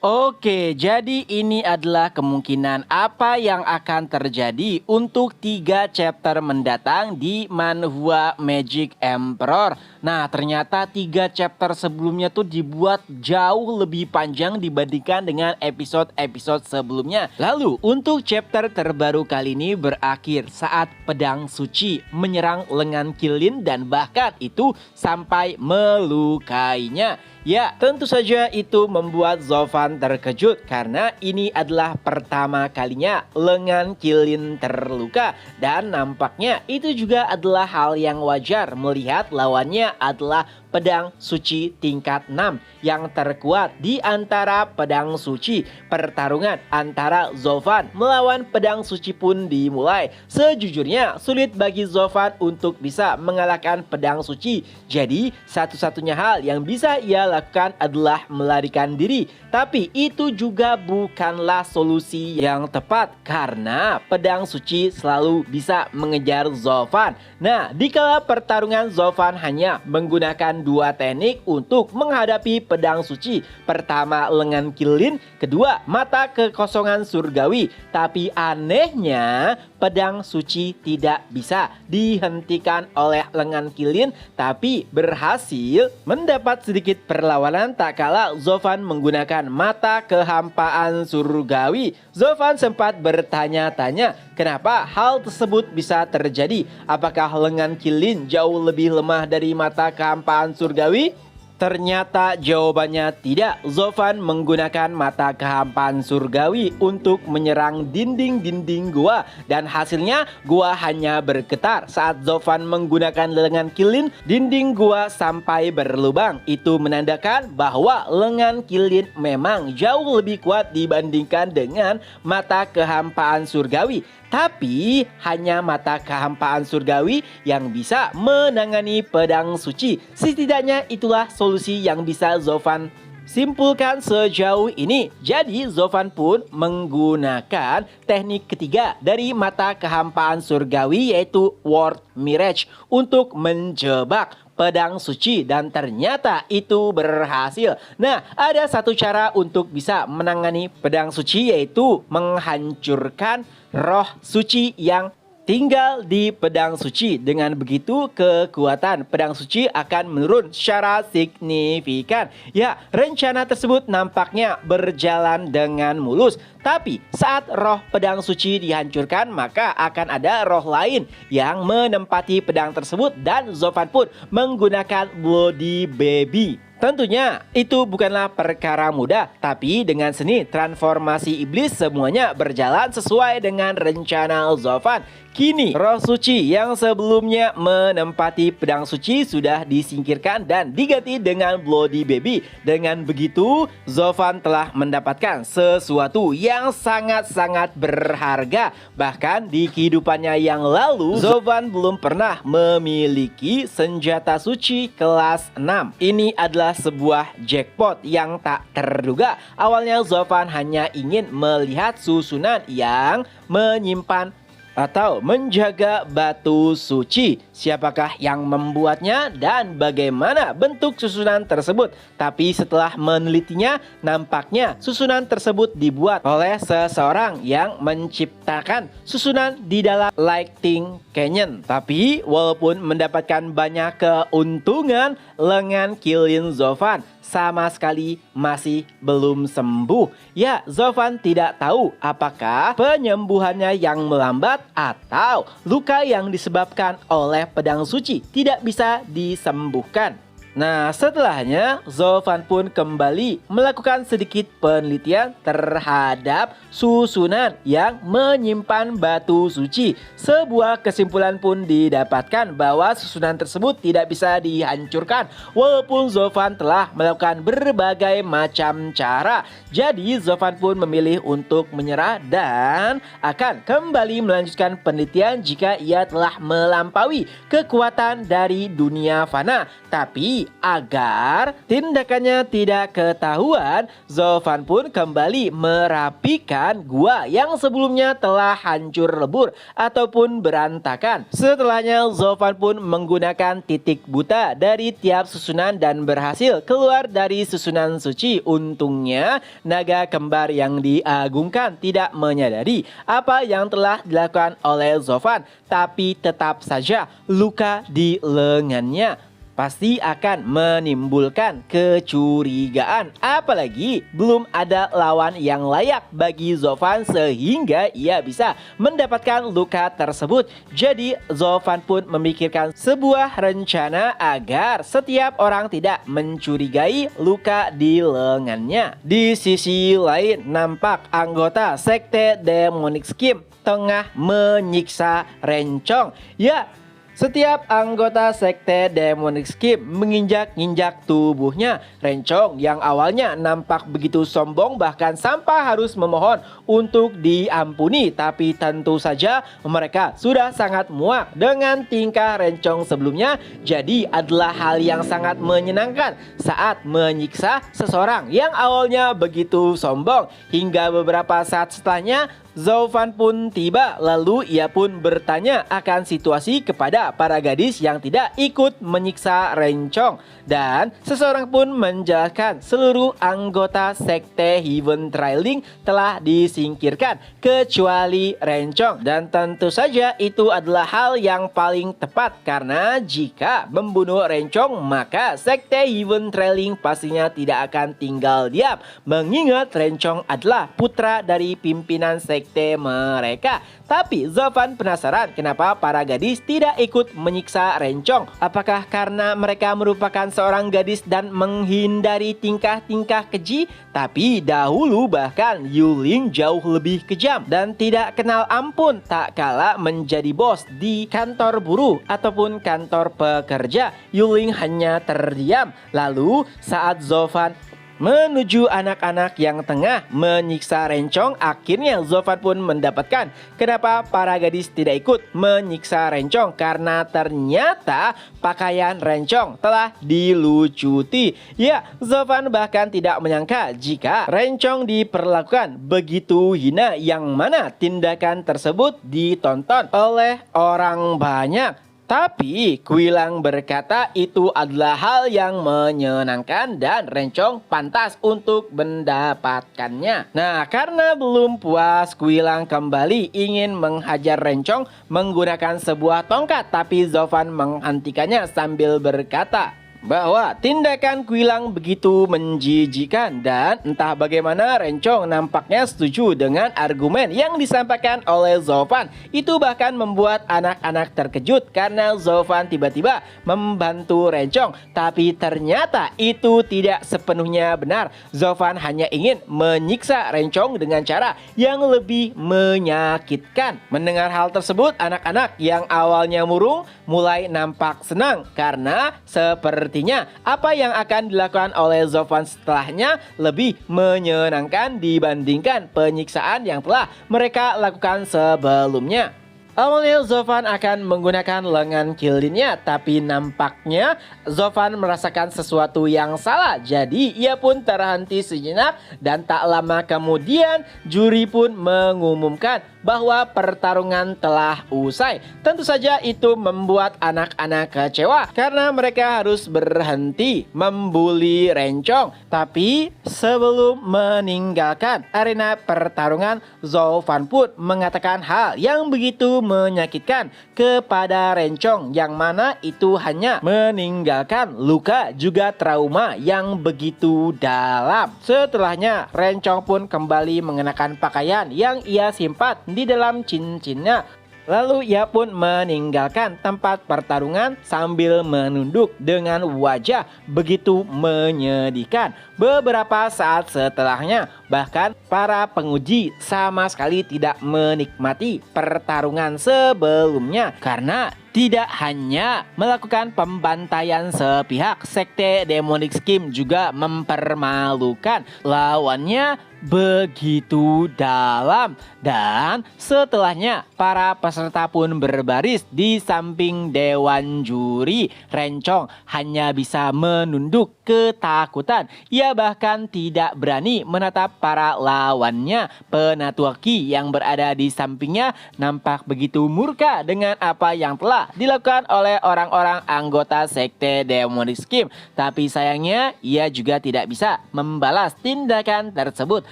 Oke, jadi ini adalah kemungkinan apa yang akan terjadi untuk 3 chapter mendatang di Manhwa Magic Emperor. Nah, ternyata 3 chapter sebelumnya tuh dibuat jauh lebih panjang dibandingkan dengan episode-episode sebelumnya. Lalu, untuk chapter terbaru kali ini berakhir saat pedang suci menyerang lengan Kilin dan bahkan itu sampai melukainya. Ya, tentu saja itu membuat Zovan terkejut karena ini adalah pertama kalinya lengan Kilin terluka dan nampaknya itu juga adalah hal yang wajar melihat lawannya adalah pedang suci tingkat 6 yang terkuat di antara pedang suci. Pertarungan antara Zovan melawan pedang suci pun dimulai. Sejujurnya sulit bagi Zovan untuk bisa mengalahkan pedang suci. Jadi satu-satunya hal yang bisa ia lakukan adalah melarikan diri. Tapi itu juga bukanlah solusi yang tepat karena pedang suci selalu bisa mengejar Zovan. Nah, dikala pertarungan Zovan hanya menggunakan 2 teknik untuk menghadapi pedang suci. Pertama lengan Kilin, kedua mata kekosongan surgawi. Tapi anehnya pedang suci tidak bisa dihentikan oleh lengan Kilin, tapi berhasil mendapat sedikit perlawanan tak kala Zovan menggunakan mata kehampaan surgawi. Zovan sempat bertanya-tanya kenapa hal tersebut bisa terjadi. Apakah lengan Kilin jauh lebih lemah dari mata kehampaan surgawi? Ternyata jawabannya tidak. Zovan menggunakan mata kehampaan surgawi untuk menyerang dinding-dinding gua dan hasilnya gua hanya bergetar saat Zovan menggunakan lengan Kilin. Dinding gua sampai berlubang. Itu menandakan bahwa lengan Kilin memang jauh lebih kuat dibandingkan dengan mata kehampaan surgawi. Tapi hanya mata kehampaan surgawi yang bisa menangani pedang suci. Setidaknya itulah solusi yang bisa Zovan simpulkan sejauh ini. Jadi Zovan pun menggunakan teknik ketiga dari mata kehampaan surgawi yaitu World Mirage untuk menjebak pedang suci dan ternyata itu berhasil. Nah, ada satu cara untuk bisa menangani pedang suci yaitu menghancurkan roh suci yang tinggal di pedang suci. Dengan begitu kekuatan pedang suci akan menurun secara signifikan. Ya, rencana tersebut nampaknya berjalan dengan mulus. Tapi saat roh pedang suci dihancurkan maka akan ada roh lain yang menempati pedang tersebut dan Zovan pun menggunakan Bloody Baby. Tentunya itu bukanlah perkara mudah, tapi dengan seni transformasi iblis semuanya berjalan sesuai dengan rencana Zovan. Kini roh suci yang sebelumnya menempati pedang suci sudah disingkirkan dan diganti dengan Bloody Baby. Dengan begitu Zovan telah mendapatkan sesuatu yang sangat-sangat berharga. Bahkan di kehidupannya yang lalu Zovan belum pernah memiliki senjata suci kelas 6. Ini adalah sebuah jackpot yang tak terduga. Awalnya Zovan hanya ingin melihat susunan yang menyimpan atau menjaga batu suci. Siapakah yang membuatnya dan bagaimana bentuk susunan tersebut? Tapi setelah menelitinya, nampaknya susunan tersebut dibuat oleh seseorang yang menciptakan susunan di dalam Lighting Canyon. Tapi walaupun mendapatkan banyak keuntungan, lengan Kilin Zovan sama sekali masih belum sembuh. Ya, Zovan tidak tahu apakah penyembuhannya yang melambat atau luka yang disebabkan oleh pedang suci tidak bisa disembuhkan. Nah, setelahnya Zovan pun kembali melakukan sedikit penelitian terhadap susunan yang menyimpan batu suci. Sebuah kesimpulan pun didapatkan bahwa susunan tersebut tidak bisa dihancurkan walaupun Zovan telah melakukan berbagai macam cara. Jadi Zovan pun memilih untuk menyerah dan akan kembali melanjutkan penelitian jika ia telah melampaui kekuatan dari dunia fana. Tapi Tapi agar tindakannya tidak ketahuan, Zofan pun kembali merapikan gua yang sebelumnya telah hancur lebur ataupun berantakan. Setelahnya Zofan pun menggunakan titik buta dari tiap susunan dan berhasil keluar dari susunan suci. Untungnya naga kembar yang diagungkan tidak menyadari apa yang telah dilakukan oleh Zofan, tapi tetap saja luka di lengannya pasti akan menimbulkan kecurigaan. Apalagi belum ada lawan yang layak bagi Zofan sehingga ia bisa mendapatkan luka tersebut. Jadi Zofan pun memikirkan sebuah rencana agar setiap orang tidak mencurigai luka di lengannya. Di sisi lain, nampak anggota sekte Demonic Scheme tengah menyiksa Rencong. Ya, setiap anggota sekte Demonic Scheme menginjak-injak tubuhnya. Rencong yang awalnya nampak begitu sombong bahkan sampai harus memohon untuk diampuni. Tapi tentu saja mereka sudah sangat muak dengan tingkah Rencong sebelumnya. Jadi adalah hal yang sangat menyenangkan saat menyiksa seseorang yang awalnya begitu sombong. Hingga beberapa saat setelahnya Zofan pun tiba, lalu ia pun bertanya akan situasi kepada para gadis yang tidak ikut menyiksa Rencong. Dan seseorang pun menjelaskan seluruh anggota sekte Heaven Trailing telah disingkirkan kecuali Rencong. Dan tentu saja itu adalah hal yang paling tepat karena jika membunuh Rencong maka sekte Heaven Trailing pastinya tidak akan tinggal diam, mengingat Rencong adalah putra dari pimpinan sekte mereka. Tapi Zofan penasaran kenapa para gadis tidak ikut menyiksa Rencong. Apakah karena mereka merupakan seorang gadis dan menghindari tingkah-tingkah keji? Tapi dahulu bahkan Yuling jauh lebih kejam dan tidak kenal ampun tak kala menjadi bos di kantor buruh ataupun kantor pekerja. Yuling hanya terdiam. Lalu saat Zofan menuju anak-anak yang tengah menyiksa Rencong, akhirnya Zofan pun mendapatkan kenapa para gadis tidak ikut menyiksa Rencong, karena ternyata pakaian Rencong telah dilucuti. Ya, Zofan bahkan tidak menyangka jika Rencong diperlakukan begitu hina, yang mana tindakan tersebut ditonton oleh orang banyak. Tapi Kuilang berkata itu adalah hal yang menyenangkan dan Rencong pantas untuk mendapatkannya. Nah, karena belum puas, Kuilang kembali ingin menghajar Rencong menggunakan sebuah tongkat, tapi Zofan menghentikannya sambil berkata bahwa tindakan Kuilang begitu menjijikan dan entah bagaimana Rencong nampaknya setuju dengan argumen yang disampaikan oleh Zofan. Itu bahkan membuat anak-anak terkejut karena Zofan tiba-tiba membantu Rencong. Tapi ternyata itu tidak sepenuhnya benar. Zofan hanya ingin menyiksa Rencong dengan cara yang lebih menyakitkan. Mendengar hal tersebut, anak-anak yang awalnya murung mulai nampak senang karena sepertinya apa yang akan dilakukan oleh Zofan setelahnya lebih menyenangkan dibandingkan penyiksaan yang telah mereka lakukan sebelumnya. Awalnya Zofan akan menggunakan lengan kilinnya, tapi nampaknya Zofan merasakan sesuatu yang salah. Jadi ia pun terhenti sejenak dan tak lama kemudian juri pun mengumumkan bahwa pertarungan telah usai. Tentu saja itu membuat anak-anak kecewa karena mereka harus berhenti membuli Rencong. Tapi sebelum meninggalkan arena pertarungan, Zofan pun mengatakan hal yang begitu menyakitkan kepada Rencong, yang mana itu hanya meninggalkan luka juga trauma yang begitu dalam. Setelahnya Rencong pun kembali mengenakan pakaian yang ia simpan di dalam cincinnya. Lalu ia pun meninggalkan tempat pertarungan sambil menunduk dengan wajah begitu menyedihkan. Beberapa saat setelahnya, bahkan para penguji sama sekali tidak menikmati pertarungan sebelumnya karena tidak hanya melakukan pembantaian sepihak, Sekte Demonic Scheme juga mempermalukan lawannya begitu dalam. Dan setelahnya para peserta pun berbaris di samping dewan juri. Rencong hanya bisa menunduk ketakutan. Ia bahkan tidak berani menatap para lawannya. Penatuaki yang berada di sampingnya nampak begitu murka dengan apa yang telah dilakukan oleh orang-orang anggota Sekte Demonic Scheme. Tapi sayangnya ia juga tidak bisa membalas tindakan tersebut.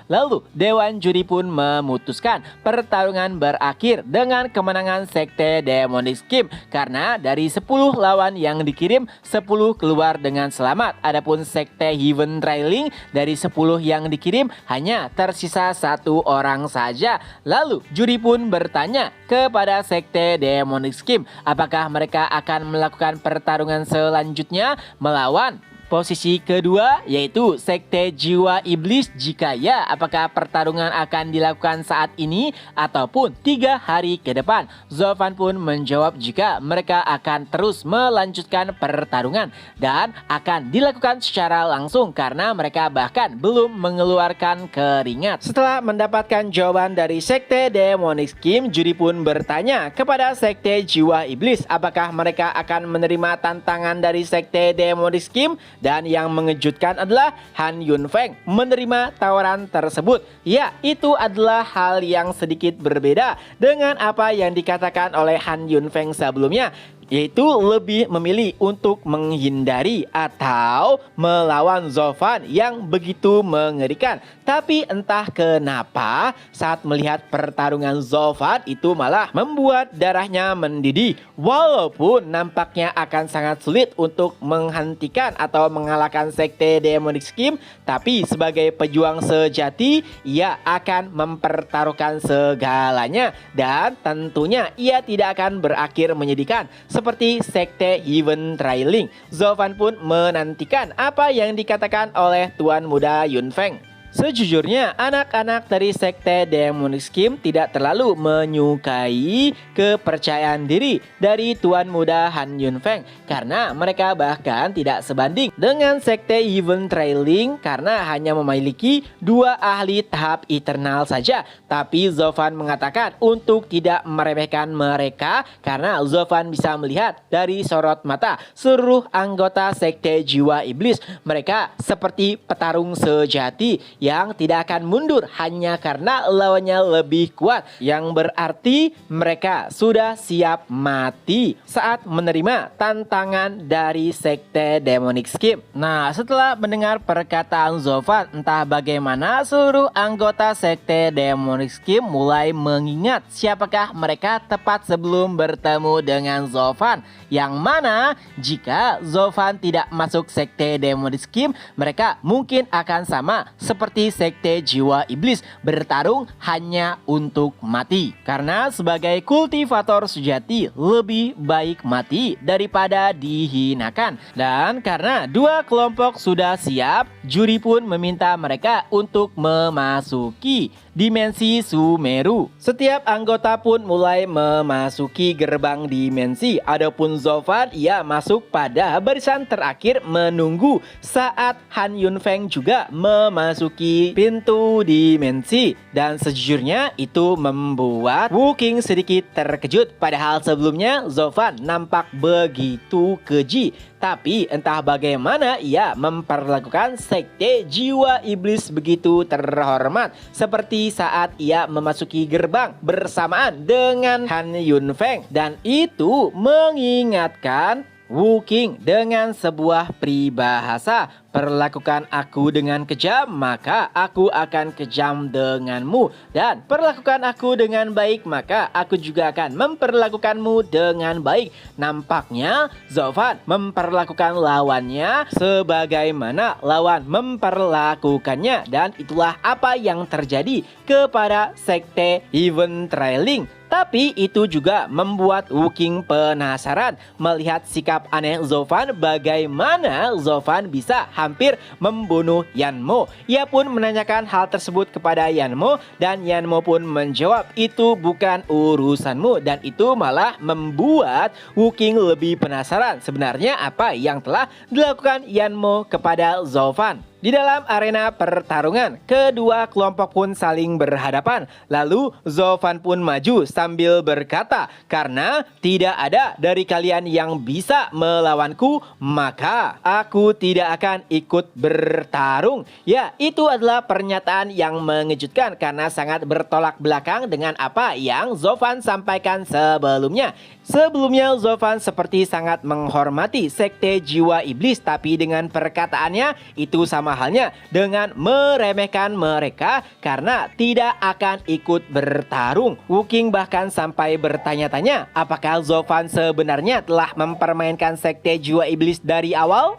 Lalu dewan juri pun memutuskan pertarungan berakhir dengan kemenangan Sekte Demonic Scheme karena dari 10 lawan yang dikirim 10 keluar dengan selamat. Adapun Sekte Heaven Trailing dari 10 yang dikirim hanya tersisa 1 orang saja. Lalu juri pun bertanya kepada Sekte Demonic Scheme apakah mereka akan melakukan pertarungan selanjutnya melawan posisi kedua, yaitu Sekte Jiwa Iblis. Jika ya, apakah pertarungan akan dilakukan saat ini ataupun 3 hari ke depan? Zofan pun menjawab jika mereka akan terus melanjutkan pertarungan dan akan dilakukan secara langsung karena mereka bahkan belum mengeluarkan keringat. Setelah mendapatkan jawaban dari Sekte Demonic Scheme, juri pun bertanya kepada Sekte Jiwa Iblis apakah mereka akan menerima tantangan dari Sekte Demonic Scheme. Dan yang mengejutkan adalah Han Yunfeng menerima tawaran tersebut. Ya, itu adalah hal yang sedikit berbeda dengan apa yang dikatakan oleh Han Yunfeng sebelumnya, yaitu lebih memilih untuk menghindari atau melawan Zofan yang begitu mengerikan. Tapi entah kenapa saat melihat pertarungan Zofan itu malah membuat darahnya mendidih. Walaupun nampaknya akan sangat sulit untuk menghentikan atau mengalahkan Sekte Demonic Scheme, tapi sebagai pejuang sejati ia akan mempertaruhkan segalanya dan tentunya ia tidak akan berakhir menyedihkan seperti Sekte Heaven Trailing. Zofan pun menantikan apa yang dikatakan oleh Tuan Muda Yunfeng. Sejujurnya, anak-anak dari Sekte Demonic Scheme tidak terlalu menyukai kepercayaan diri dari Tuan Muda Han Yunfeng karena mereka bahkan tidak sebanding dengan Sekte Heaven Trailing karena hanya memiliki 2 ahli tahap eternal saja. Tapi Zofan mengatakan untuk tidak meremehkan mereka karena Zofan bisa melihat dari sorot mata seluruh anggota Sekte Jiwa Iblis. Mereka seperti petarung sejati yang tidak akan mundur hanya karena lawannya lebih kuat, yang berarti mereka sudah siap mati saat menerima tantangan dari Sekte Demonic Scheme. Nah, setelah mendengar perkataan Zofan, entah bagaimana seluruh anggota Sekte Demonic Scheme mulai mengingat siapakah mereka tepat sebelum bertemu dengan Zofan, yang mana jika Zofan tidak masuk Sekte Demonic Scheme, mereka mungkin akan sama seperti Sekte Jiwa Iblis, bertarung hanya untuk mati. Karena sebagai kultivator sejati lebih baik mati daripada dihinakan. Dan karena 2 kelompok sudah siap, juri pun meminta mereka untuk memasuki dimensi Sumeru. Setiap anggota pun mulai memasuki gerbang dimensi. Adapun Zofan, ia masuk pada barisan terakhir menunggu saat Han Yunfeng juga memasuki pintu dimensi. Dan sejujurnya itu membuat Wu King sedikit terkejut. Padahal sebelumnya Zofan nampak begitu keji. Tapi entah bagaimana ia memperlakukan Sekte Jiwa Iblis begitu terhormat, seperti saat ia memasuki gerbang bersamaan dengan Han Yunfeng. Dan itu mengingatkan Wu King dengan sebuah peribahasa, perlakukan aku dengan kejam, maka aku akan kejam denganmu. Dan perlakukan aku dengan baik, maka aku juga akan memperlakukanmu dengan baik. Nampaknya Zofan memperlakukan lawannya sebagaimana lawan memperlakukannya. Dan itulah apa yang terjadi kepada Sekte Heaven Trailing. Tapi itu juga membuat Wukong penasaran melihat sikap aneh Zofan, bagaimana Zofan bisa hampir membunuh Yanmo. Ia pun menanyakan hal tersebut kepada Yanmo dan Yanmo pun menjawab itu bukan urusanmu, dan itu malah membuat Wukong lebih penasaran sebenarnya apa yang telah dilakukan Yanmo kepada Zofan. Di dalam arena pertarungan, kedua kelompok pun saling berhadapan. Lalu Zofan pun maju sambil berkata, karena tidak ada dari kalian yang bisa melawanku, maka aku tidak akan ikut bertarung. Ya, itu adalah pernyataan yang mengejutkan karena sangat bertolak belakang dengan apa yang Zofan sampaikan sebelumnya. Sebelumnya Zofan seperti sangat menghormati sekte jiwa iblis, tapi dengan perkataannya itu sama halnya dengan meremehkan mereka karena tidak akan ikut bertarung. Wukong bahkan sampai bertanya-tanya apakah Zofan sebenarnya telah mempermainkan sekte jiwa iblis dari awal?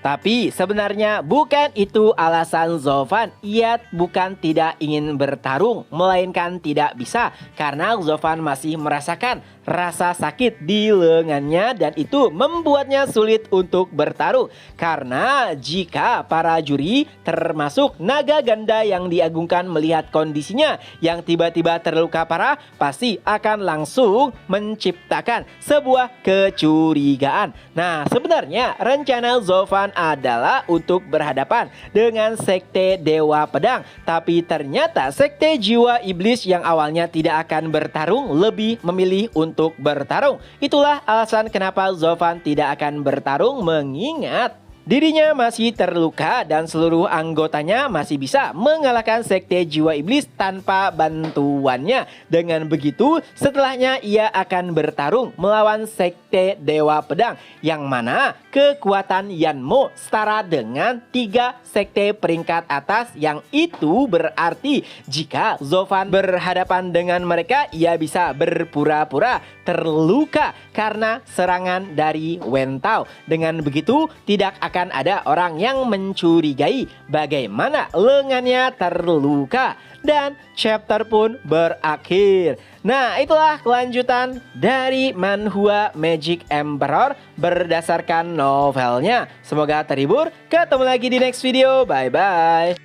Tapi sebenarnya bukan itu alasan Zofan. Ia bukan tidak ingin bertarung, melainkan tidak bisa karena Zofan masih merasakan rasa sakit di lengannya dan itu membuatnya sulit untuk bertarung. Karena jika para juri termasuk naga ganda yang diagungkan melihat kondisinya yang tiba-tiba terluka parah, pasti akan langsung menciptakan sebuah kecurigaan. Nah, sebenarnya rencana Zofan adalah untuk berhadapan dengan sekte Dewa Pedang, tapi ternyata sekte jiwa iblis yang awalnya tidak akan bertarung lebih memilih untuk bertarung. Itulah alasan kenapa Zofan tidak akan bertarung, mengingat dirinya masih terluka dan seluruh anggotanya masih bisa mengalahkan sekte jiwa iblis tanpa bantuannya. Dengan begitu, setelahnya ia akan bertarung melawan sekte Dewa Pedang, yang mana kekuatan Yanmo setara dengan 3 sekte peringkat atas, yang itu berarti jika Zofan berhadapan dengan mereka, ia bisa berpura-pura terluka karena serangan dari Wen Tao. Dengan begitu, tidak akan ada orang yang mencurigai bagaimana lengannya terluka dan chapter pun berakhir. Nah, itulah kelanjutan dari Manhwa Magic Emperor berdasarkan novelnya. Semoga terhibur. Ketemu lagi di next video. Bye bye.